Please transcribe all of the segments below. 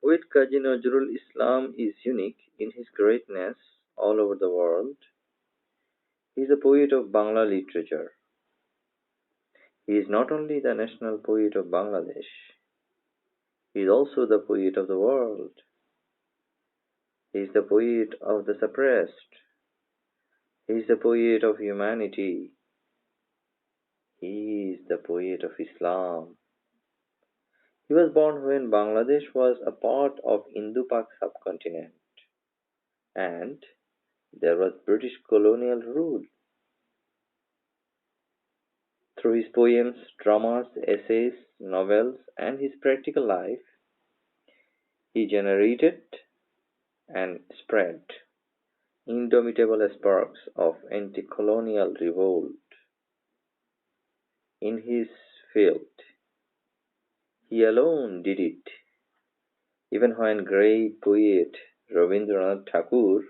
With Kazi Nazrul Islam is unique in his greatness all over the world. He is a poet of Bangla literature. He is not only the national poet of Bangladesh, he is also the poet of the world. He is the poet of the suppressed. He is the poet of humanity. He is the poet of Islam. He was born when Bangladesh was a part of Indo-Pak subcontinent and there was British colonial rule. Through his poems, dramas, essays, novels, and his practical life, he generated and spread indomitable sparks of anti-colonial revolt in his field. He alone did it, even when great poet Rabindranath Tagore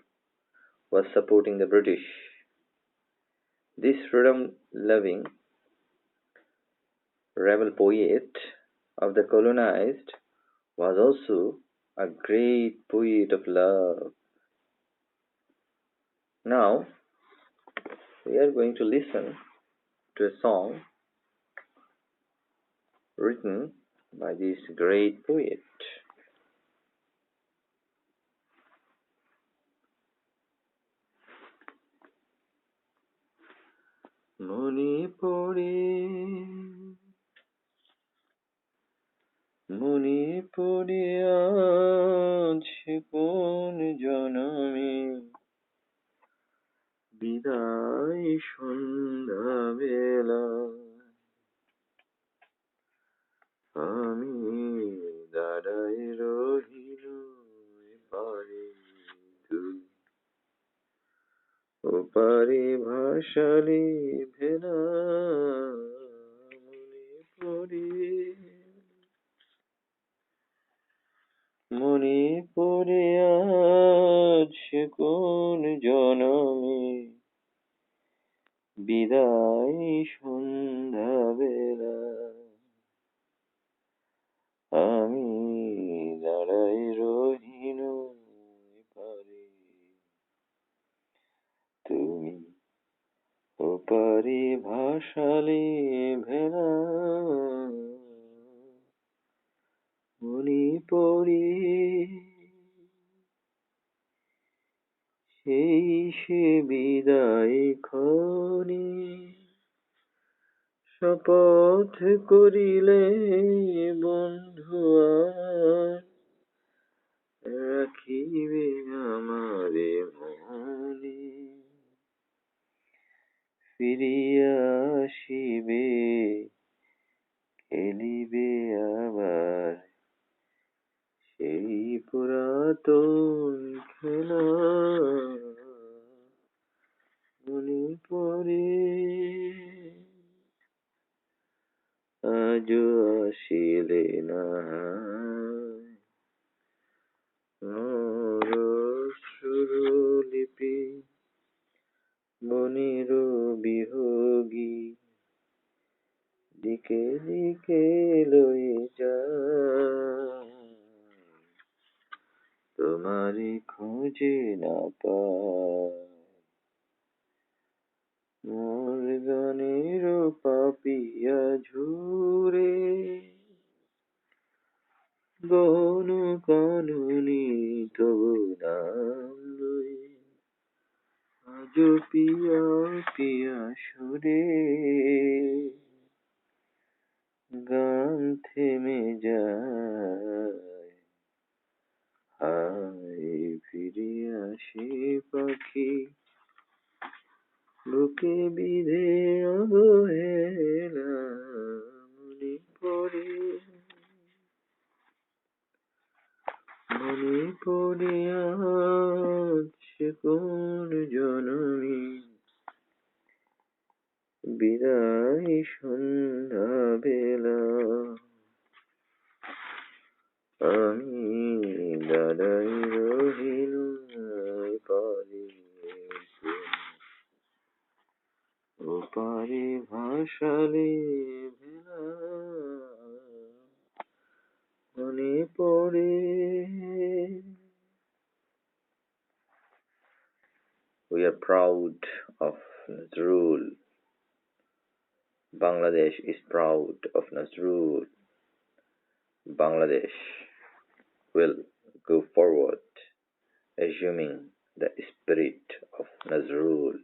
was supporting the British. This freedom-loving rebel poet of the colonized was also a great poet of love. Now we are going to listen to a song written by this great poet. মণিপুরে আছে কোন জনমে বিদায় সন্ধ্যা বেলা আমি দাঁড়াই রহিল এপারে তুই ওপারে ভাসালি ভেলা মণিপুরে আছে কোন জনমে বিদায় সন্ধ্যা বেলা আমি দাঁড়াই রহিল এপারে তুমি ওপারে ভাসালে ভেলা মণিপুরে সেই সে বিদায় ক্ষণে শপথ করিলে বন্ধু আর রাখিবে আমারে মনে ফিরিয়া আসিবে খেলিবে আবার সেই পুরাতন খেলা মনে পড়ে আজও আসিলে না সুরলিপি মনির বিহোগী দিকে দিকে লয়ে যায় তোমারে খুঁজে না পায় মোর গানের পাপিয়া ঝুরে গহন কাননি তবু নাম লয়ে আজ পিয়া পিয়া সুরে গান থেমে যায় হায় ফিরে আসে পাখি বুকে বিধে অবহেলা মনে পড়ে আছে কোন জনমে বিদায় সন্ধ্যা বেলা আমি দাঁড়াই রহিল এপারে ওপারে ভাসালে ভেলা মনে পড়ে proud of Nazrul. Bangladesh is proud of Nazrul. Bangladesh will go forward, assuming the spirit of Nazrul.